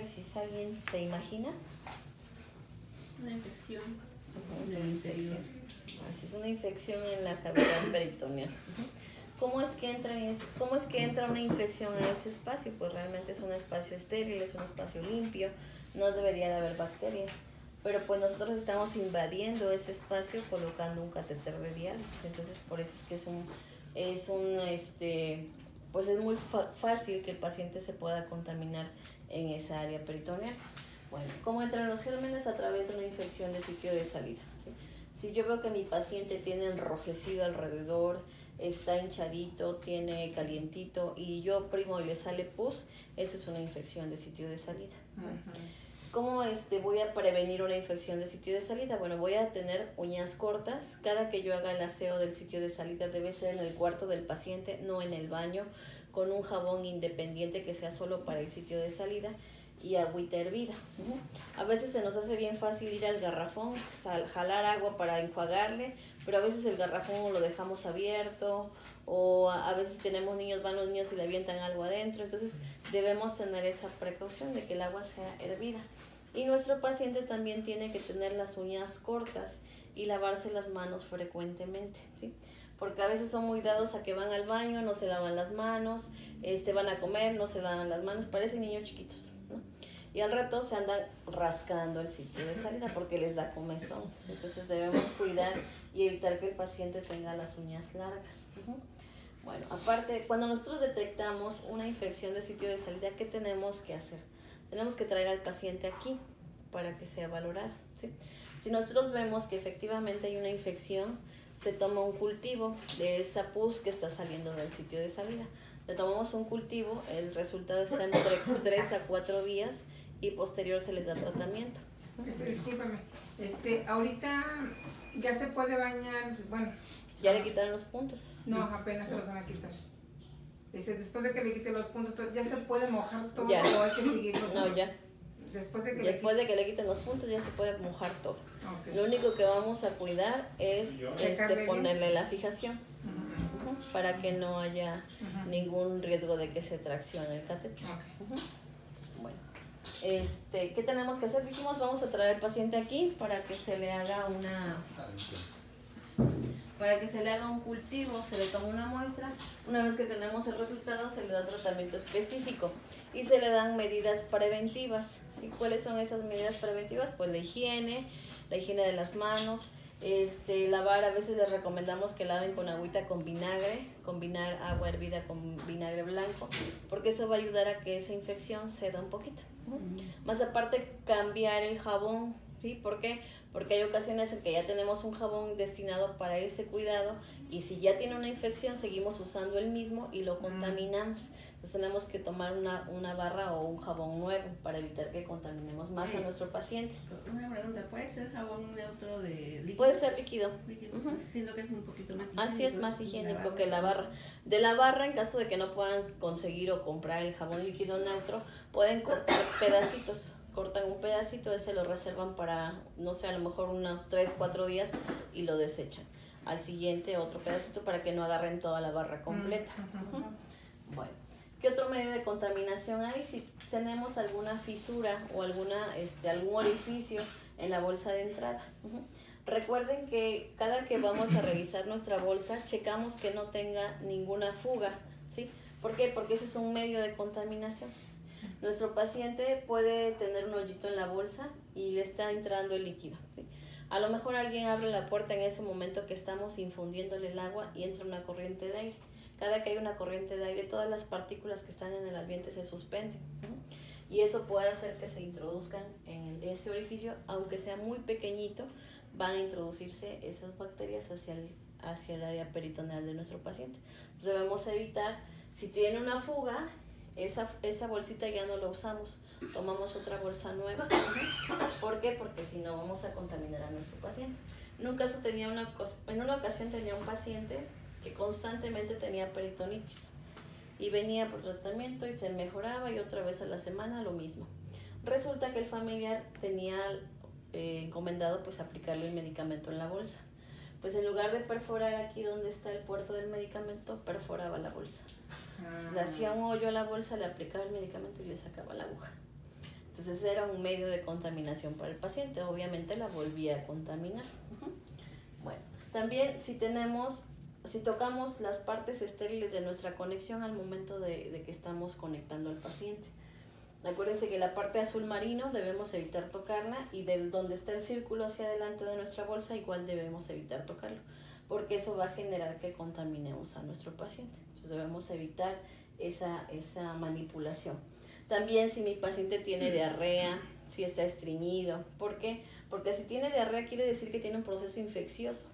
análisis, ¿alguien se imagina? Una infección. Una infección. Así es, una infección en la cavidad peritoneal. ¿Cómo es que entra una infección a ese espacio? Pues realmente es un espacio estéril, es un espacio limpio, no debería de haber bacterias. Pero pues nosotros estamos invadiendo ese espacio colocando un catéter de diálisis. Entonces por eso es que pues es muy fácil que el paciente se pueda contaminar en esa área peritoneal. Bueno, ¿cómo entran los gérmenes? A través de una infección de sitio de salida, ¿sí? Si yo veo que mi paciente tiene enrojecido alrededor, está hinchadito, tiene calientito y yo primo y le sale pus, eso es una infección de sitio de salida. ¿Cómo voy a prevenir una infección de sitio de salida? Bueno, voy a tener uñas cortas. Cada que yo haga el aseo del sitio de salida debe ser en el cuarto del paciente, no en el baño, con un jabón independiente que sea solo para el sitio de salida y agüita hervida. A veces se nos hace bien fácil ir al garrafón, jalar agua para enjuagarle, pero a veces el garrafón lo dejamos abierto o a veces tenemos niños, van los niños y le avientan algo adentro, entonces debemos tener esa precaución de que el agua sea hervida. Y nuestro paciente también tiene que tener las uñas cortas y lavarse las manos frecuentemente, ¿sí? Porque a veces son muy dados a que van al baño, no se lavan las manos, van a comer, no se lavan las manos, parecen niños chiquitos, ¿no? Y al rato se andan rascando el sitio de salida porque les da comezón. Entonces debemos cuidar y evitar que el paciente tenga las uñas largas. Bueno, aparte, cuando nosotros detectamos una infección de sitio de salida, ¿qué tenemos que hacer? Tenemos que traer al paciente aquí para que sea valorado, ¿sí? Si nosotros vemos que efectivamente hay una infección, se toma un cultivo de esa pus que está saliendo del sitio de salida. Le tomamos un cultivo, el resultado está entre 3 a 4 días y posterior se les da tratamiento. Discúlpame, ahorita ya se puede bañar, bueno. ¿Ya le quitaron los puntos? No, apenas se los van a quitar. Después de que le quite los puntos, ¿ya se puede mojar todo ya. O hay que seguirlo? No, ya. Después de que le quiten los puntos ya se puede mojar todo. Okay. Lo único que vamos a cuidar es ponerle la fijación para que no haya ningún riesgo de que se traccione el catéter. Bueno, ¿qué tenemos que hacer? Dijimos, vamos a traer al paciente aquí para que se le haga un cultivo, se le toma una muestra. Una vez que tenemos el resultado se le da tratamiento específico y se le dan medidas preventivas, ¿sí? ¿Cuáles son esas medidas preventivas? Pues la higiene de las manos, lavar, a veces les recomendamos que laven con agüita con vinagre, combinar agua hervida con vinagre blanco, porque eso va a ayudar a que esa infección ceda un poquito. Más aparte, cambiar el jabón, ¿sí? ¿Por qué? Porque hay ocasiones en que ya tenemos un jabón destinado para ese cuidado y si ya tiene una infección seguimos usando el mismo y lo contaminamos. Entonces tenemos que tomar una barra o un jabón nuevo para evitar que contaminemos más a nuestro paciente. Una pregunta, ¿puede ser jabón neutro de líquido? Puede ser líquido. Siento que es un poquito más higiénico. Así es, más higiénico que la barra. De la barra, en caso de que no puedan conseguir o comprar el jabón líquido neutro, pueden cortar pedacitos. Cortan un pedacito, ese lo reservan para, no sé, a lo mejor unos 3, 4 días y lo desechan. Al siguiente otro pedacito para que no agarren toda la barra completa. Bueno, ¿qué otro medio de contaminación hay? Si tenemos alguna fisura o algún orificio en la bolsa de entrada. Recuerden que cada que vamos a revisar nuestra bolsa, checamos que no tenga ninguna fuga, ¿sí? ¿Por qué? Porque ese es un medio de contaminación. Nuestro paciente puede tener un hoyito en la bolsa y le está entrando el líquido, ¿sí? A lo mejor alguien abre la puerta en ese momento que estamos infundiéndole el agua y entra una corriente de aire. Cada que hay una corriente de aire, todas las partículas que están en el ambiente se suspenden, ¿no? Y eso puede hacer que se introduzcan en ese orificio, aunque sea muy pequeñito, van a introducirse esas bacterias hacia el área peritoneal de nuestro paciente. Entonces debemos evitar, si tiene una fuga, esa bolsita ya no la usamos, tomamos otra bolsa nueva. ¿Por qué? Porque si no vamos a contaminar a nuestro paciente. En una ocasión tenía un paciente que constantemente tenía peritonitis y venía por tratamiento y se mejoraba y otra vez a la semana lo mismo. Resulta que el familiar tenía encomendado pues aplicarle el medicamento en la bolsa. Pues en lugar de perforar aquí donde está el puerto del medicamento, perforaba la bolsa. Entonces, le hacía un hoyo a la bolsa, le aplicaba el medicamento y le sacaba la aguja. Entonces era un medio de contaminación para el paciente, obviamente la volvía a contaminar. Bueno, también si tocamos las partes estériles de nuestra conexión al momento de que estamos conectando al paciente. Acuérdense que la parte azul marino debemos evitar tocarla, y del donde está el círculo hacia adelante de nuestra bolsa igual debemos evitar tocarlo, porque eso va a generar que contaminemos a nuestro paciente. Entonces debemos evitar esa manipulación. También si mi paciente tiene diarrea, si está estreñido. ¿Por qué? Porque si tiene diarrea quiere decir que tiene un proceso infeccioso,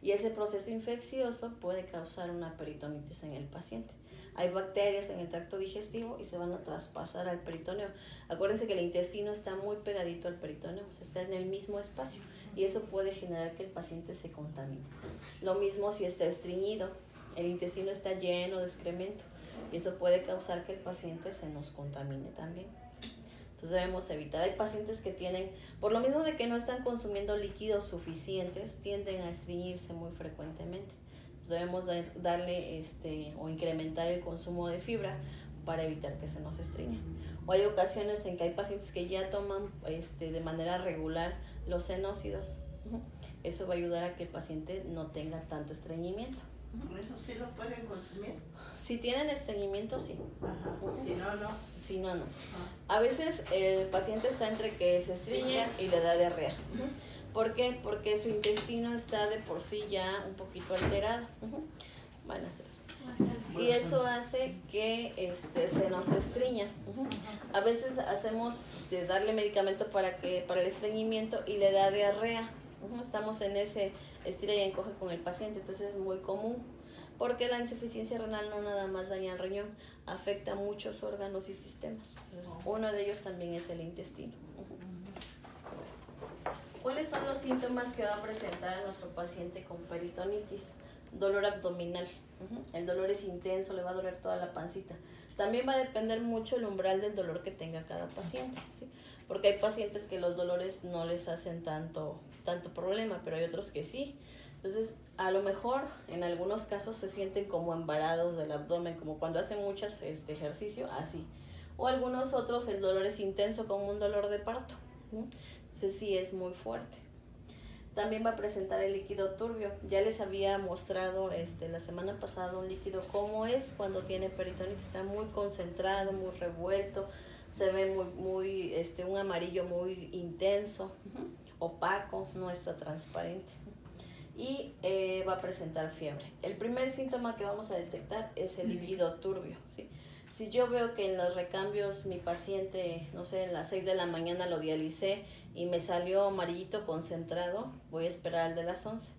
y ese proceso infeccioso puede causar una peritonitis en el paciente. Hay bacterias en el tracto digestivo y se van a traspasar al peritoneo. Acuérdense que el intestino está muy pegadito al peritoneo, o sea, está en el mismo espacio, y eso puede generar que el paciente se contamine. Lo mismo si está estreñido, el intestino está lleno de excremento, y eso puede causar que el paciente se nos contamine también. Entonces debemos evitar. Hay pacientes que tienen, por lo mismo de que no están consumiendo líquidos suficientes, tienden a estreñirse muy frecuentemente. Debemos darle o incrementar el consumo de fibra para evitar que se nos estreña. O hay ocasiones en que hay pacientes que ya toman de manera regular los senócidos. Eso va a ayudar a que el paciente no tenga tanto estreñimiento. ¿Eso sí lo pueden consumir? Si tienen estreñimiento, sí. Ajá. Si no, no. Si no, no. A veces el paciente está entre que se estreña y le da diarrea. ¿Por qué? Porque su intestino está de por sí ya un poquito alterado. Buenas tardes. Y eso hace que se nos estreña. A veces hacemos de darle medicamento para el estreñimiento y le da diarrea. Estamos en ese estira y encoge con el paciente, entonces es muy común, porque la insuficiencia renal no nada más daña el riñón, afecta a muchos órganos y sistemas. Entonces, uno de ellos también es el intestino. ¿Cuáles son los síntomas que va a presentar nuestro paciente con peritonitis? Dolor abdominal. El dolor es intenso, le va a doler toda la pancita. También va a depender mucho el umbral del dolor que tenga cada paciente, ¿sí? Porque hay pacientes que los dolores no les hacen tanto problema, pero hay otros que sí. Entonces, a lo mejor en algunos casos se sienten como embarados del abdomen, como cuando hacen muchas ejercicio, así. O algunos otros el dolor es intenso, como un dolor de parto. Entonces sí es muy fuerte. También va a presentar el líquido turbio. Ya les había mostrado la semana pasada un líquido cómo es cuando tiene peritonitis. Está muy concentrado, muy revuelto. Se ve muy un amarillo muy intenso, opaco, no está transparente. Y va a presentar fiebre. El primer síntoma que vamos a detectar es el líquido turbio, ¿sí? Si yo veo que en los recambios mi paciente, no sé, en las 6 de la mañana lo dialicé y me salió amarillito concentrado, voy a esperar al de las 11.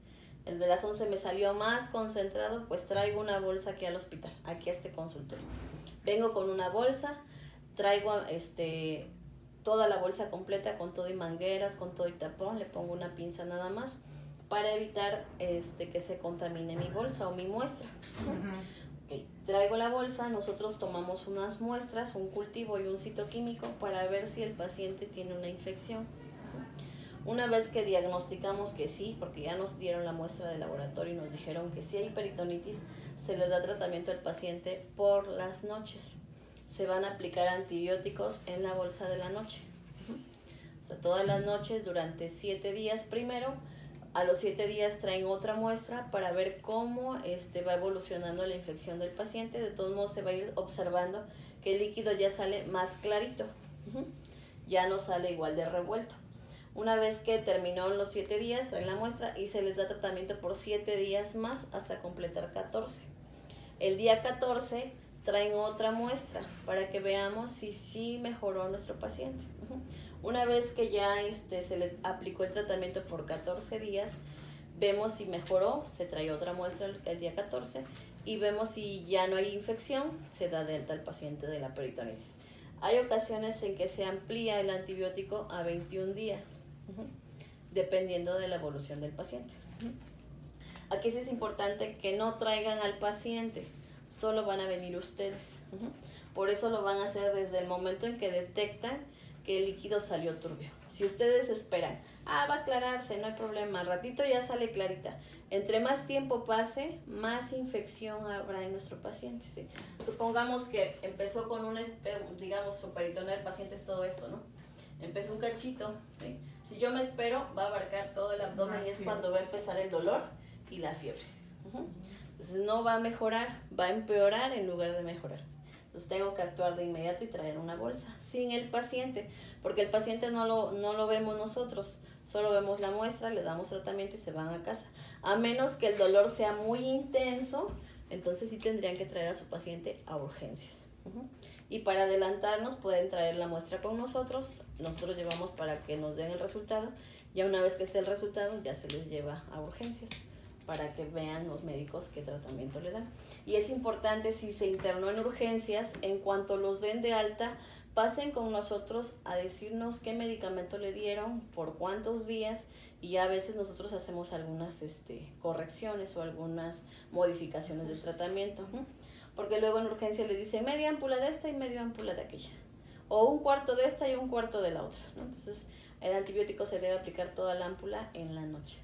El de las 11 me salió más concentrado, pues traigo una bolsa aquí al hospital, aquí a este consultorio. Vengo con una bolsa, traigo toda la bolsa completa con todo y mangueras, con todo y tapón, le pongo una pinza nada más para evitar que se contamine mi bolsa o mi muestra. Okay. Traigo la bolsa, nosotros tomamos unas muestras, un cultivo y un citoquímico para ver si el paciente tiene una infección. Una vez que diagnosticamos que sí, porque ya nos dieron la muestra de laboratorio y nos dijeron que sí hay peritonitis, se le da tratamiento al paciente por las noches. Se van a aplicar antibióticos en la bolsa de la noche. O sea, todas las noches durante 7 días primero. A los 7 días traen otra muestra para ver cómo va evolucionando la infección del paciente. De todos modos se va a ir observando que el líquido ya sale más clarito, ya no sale igual de revuelto. Una vez que terminó los 7 días, traen la muestra y se les da tratamiento por 7 días más hasta completar 14. El día 14 traen otra muestra para que veamos si sí mejoró nuestro paciente. Una vez que ya se le aplicó el tratamiento por 14 días, vemos si mejoró, se trae otra muestra el día 14 y vemos si ya no hay infección, se da de alta al paciente de la peritonitis. Hay ocasiones en que se amplía el antibiótico a 21 días, dependiendo de la evolución del paciente. Aquí sí es importante que no traigan al paciente, solo van a venir ustedes. Por eso lo van a hacer desde el momento en que detectan que el líquido salió turbio. Si ustedes esperan, va a aclararse, no hay problema, al ratito ya sale clarita. Entre más tiempo pase, más infección habrá en nuestro paciente, ¿sí? Supongamos que empezó con digamos, su peritoneo del paciente es todo esto, ¿no? empezó un cachito, ¿sí? Si yo me espero, va a abarcar todo el abdomen y es cuando va a empezar el dolor y la fiebre. Entonces no va a mejorar, va a empeorar en lugar de mejorar. Entonces tengo que actuar de inmediato y traer una bolsa sin el paciente, porque el paciente no lo vemos nosotros, solo vemos la muestra, le damos tratamiento y se van a casa. A menos que el dolor sea muy intenso, entonces sí tendrían que traer a su paciente a urgencias. Y para adelantarnos pueden traer la muestra con nosotros llevamos para que nos den el resultado, ya una vez que esté el resultado ya se les lleva a urgencias para que vean los médicos qué tratamiento le dan. Y es importante, si se internó en urgencias, en cuanto los den de alta, pasen con nosotros a decirnos qué medicamento le dieron, por cuántos días, y ya a veces nosotros hacemos algunas correcciones o algunas modificaciones del tratamiento. Porque luego en urgencia le dicen media ámpula de esta y media ámpula de aquella, o un cuarto de esta y un cuarto de la otra, ¿no? Entonces el antibiótico se debe aplicar toda la ámpula en la noche,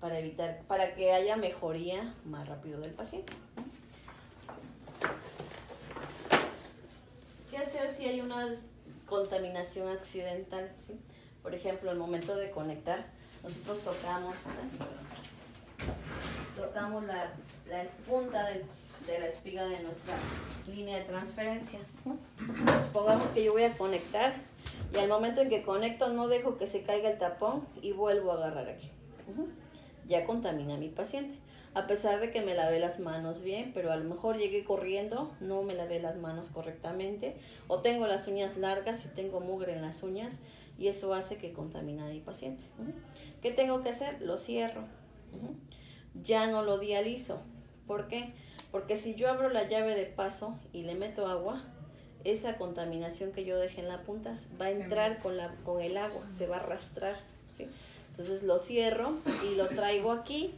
para que haya mejoría más rápido del paciente. ¿Qué hacer si hay una contaminación accidental? ¿Sí? Por ejemplo, al momento de conectar, nosotros tocamos la punta de la espiga de nuestra línea de transferencia. Supongamos que yo voy a conectar y al momento en que conecto no dejo que se caiga el tapón y vuelvo a agarrar aquí. Ya contamina a mi paciente, a pesar de que me lavé las manos bien, pero a lo mejor llegué corriendo, no me lavé las manos correctamente, o tengo las uñas largas y tengo mugre en las uñas, y eso hace que contamine a mi paciente. ¿Qué tengo que hacer? Lo cierro. Ya no lo dializo. ¿Por qué? Porque si yo abro la llave de paso y le meto agua, esa contaminación que yo dejé en la punta va a entrar con el agua, se va a arrastrar, ¿sí? Entonces lo cierro y lo traigo aquí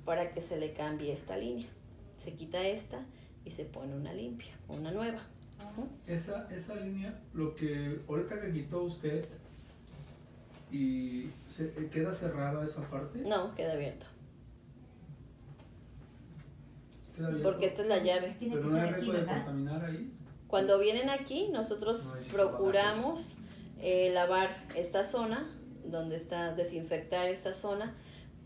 para que se le cambie esta línea. Se quita esta y se pone una limpia, una nueva. Esa línea, lo que ahorita que quitó usted, ¿y queda cerrada esa parte? No, queda abierto. ¿Queda abierto? Porque esta es la llave. Pero no hay riesgo de contaminar ahí. Cuando vienen aquí, nosotros procuramos lavar esta zona, donde está, desinfectar esta zona,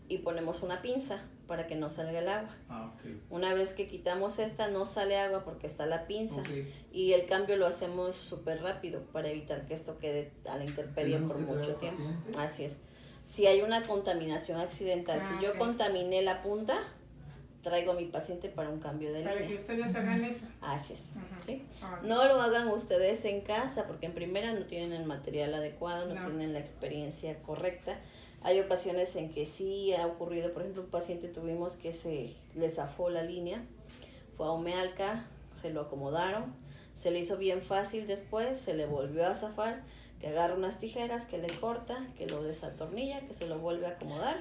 y ponemos una pinza para que no salga el agua. Okay. Una vez que quitamos esta, no sale agua porque está la pinza. Okay. Y el cambio lo hacemos súper rápido para evitar que esto quede a la intemperie por mucho tiempo. Así es. Si hay una contaminación accidental, si yo contaminé la punta, traigo a mi paciente para un cambio de línea. Para que ustedes hagan eso. Así es. ¿Sí? No lo hagan ustedes en casa porque en primera no tienen el material adecuado, no tienen la experiencia correcta. Hay ocasiones en que sí ha ocurrido, por ejemplo, un paciente tuvimos que se le zafó la línea, fue a Omealca, se lo acomodaron, se le hizo bien fácil después, se le volvió a zafar, que agarra unas tijeras, que le corta, que lo desatornilla, que se lo vuelve a acomodar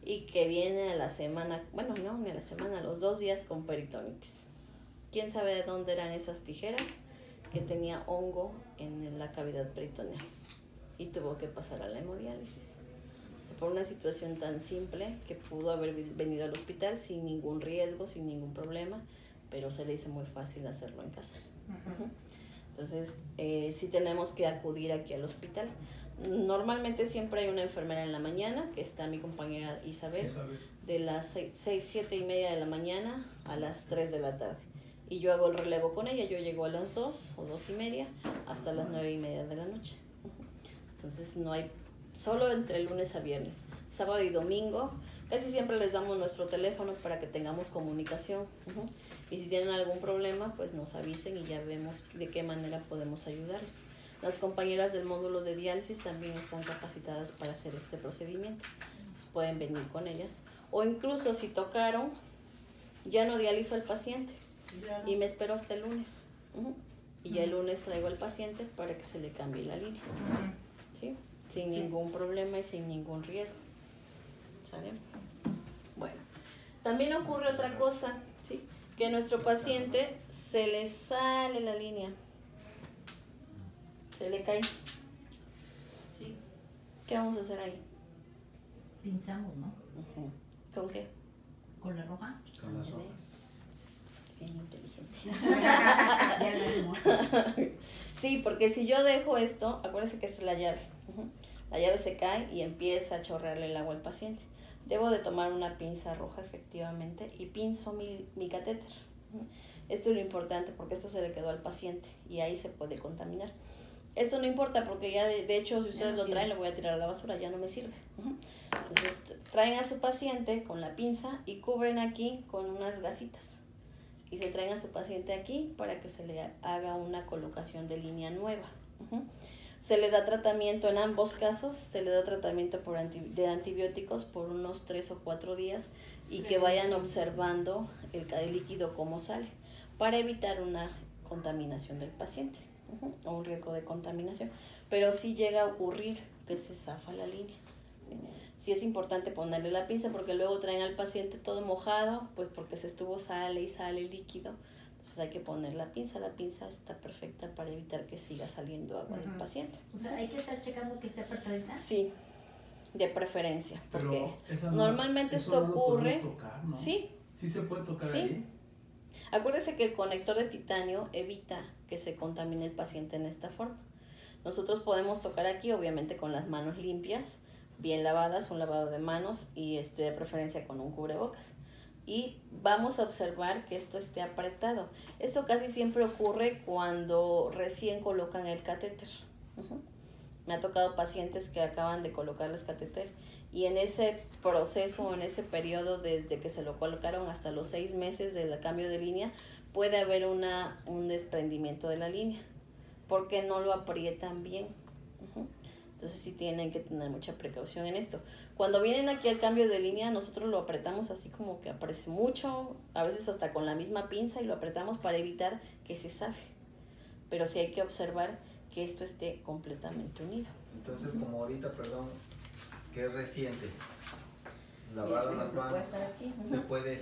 y que viene a la semana, bueno, no, ni a la semana, a los 2 días con peritonitis. ¿Quién sabe de dónde eran esas tijeras? Que tenía hongo en la cavidad peritoneal y tuvo que pasar a la hemodiálisis. Por una situación tan simple que pudo haber venido al hospital sin ningún riesgo, sin ningún problema, pero se le hizo muy fácil hacerlo en casa. Entonces, sí tenemos que acudir aquí al hospital. Normalmente siempre hay una enfermera en la mañana, que está mi compañera Isabel, de las 6, 7 y media de la mañana a las 3 de la tarde. Y yo hago el relevo con ella, yo llego a las 2 o 2 y media hasta las 9 y media de la noche. Entonces no hay... Solo entre lunes a viernes, sábado y domingo, casi siempre les damos nuestro teléfono para que tengamos comunicación. Y si tienen algún problema, pues nos avisen y ya vemos de qué manera podemos ayudarles. Las compañeras del módulo de diálisis también están capacitadas para hacer este procedimiento. Entonces pueden venir con ellas. O incluso si tocaron, ya no dializo al paciente y me espero hasta el lunes. Y ya el lunes traigo al paciente para que se le cambie la línea. ¿Sí? Sin ningún problema y sin ningún riesgo. ¿Sale? Bueno, también ocurre otra cosa, ¿sí? Que a nuestro paciente se le sale la línea, se le cae. ¿Sí? ¿Qué vamos a hacer ahí? Pinzamos, ¿no? ¿Con qué? ¿Con la roja? Con las hojas. bien inteligente. Ya lo vimos. Sí, porque si yo dejo esto, acuérdense que esta es la llave. La llave se cae y empieza a chorrearle el agua al paciente. Debo de tomar una pinza roja efectivamente y pinzo mi catéter. Esto es lo importante porque esto se le quedó al paciente y ahí se puede contaminar. Esto no importa porque ya de hecho si ustedes lo traen lo voy a tirar a la basura, ya no me sirve. Entonces traen a su paciente con la pinza y cubren aquí con unas gasitas. Y se traen a su paciente aquí para que se le haga una colocación de línea nueva. Se le da tratamiento en ambos casos, se le da tratamiento de antibióticos por unos 3 o 4 días y que vayan observando el líquido cómo sale para evitar una contaminación del paciente o un riesgo de contaminación. Pero sí llega a ocurrir que se zafa la línea. Sí es importante ponerle la pinza porque luego traen al paciente todo mojado, pues porque se estuvo sale y sale el líquido. Entonces hay que poner la pinza está perfecta para evitar que siga saliendo agua del paciente. O sea, hay que estar checando que esté apretadita. Sí, de preferencia, porque esa normalmente eso esto no lo ocurre. podemos tocar, ¿no? Sí. Sí se puede tocar Sí. ahí. Acuérdese que el conector de titanio evita que se contamine el paciente en esta forma. Nosotros podemos tocar aquí, obviamente con las manos limpias, bien lavadas, un lavado de manos y de preferencia con un cubrebocas. Y vamos a observar que esto esté apretado. Esto casi siempre ocurre cuando recién colocan el catéter. Me ha tocado pacientes que acaban de colocarles catéter y en ese proceso, en ese periodo desde que se lo colocaron hasta los 6 meses del cambio de línea, puede haber un desprendimiento de la línea porque no lo aprietan bien. Entonces sí tienen que tener mucha precaución en esto. Cuando vienen aquí al cambio de línea, nosotros lo apretamos así como que apriete mucho, a veces hasta con la misma pinza y lo apretamos para evitar que se zafe. Pero sí hay que observar que esto esté completamente unido. Entonces, como ahorita, perdón, que es reciente, lavaron las manos, Puede estar aquí. se puede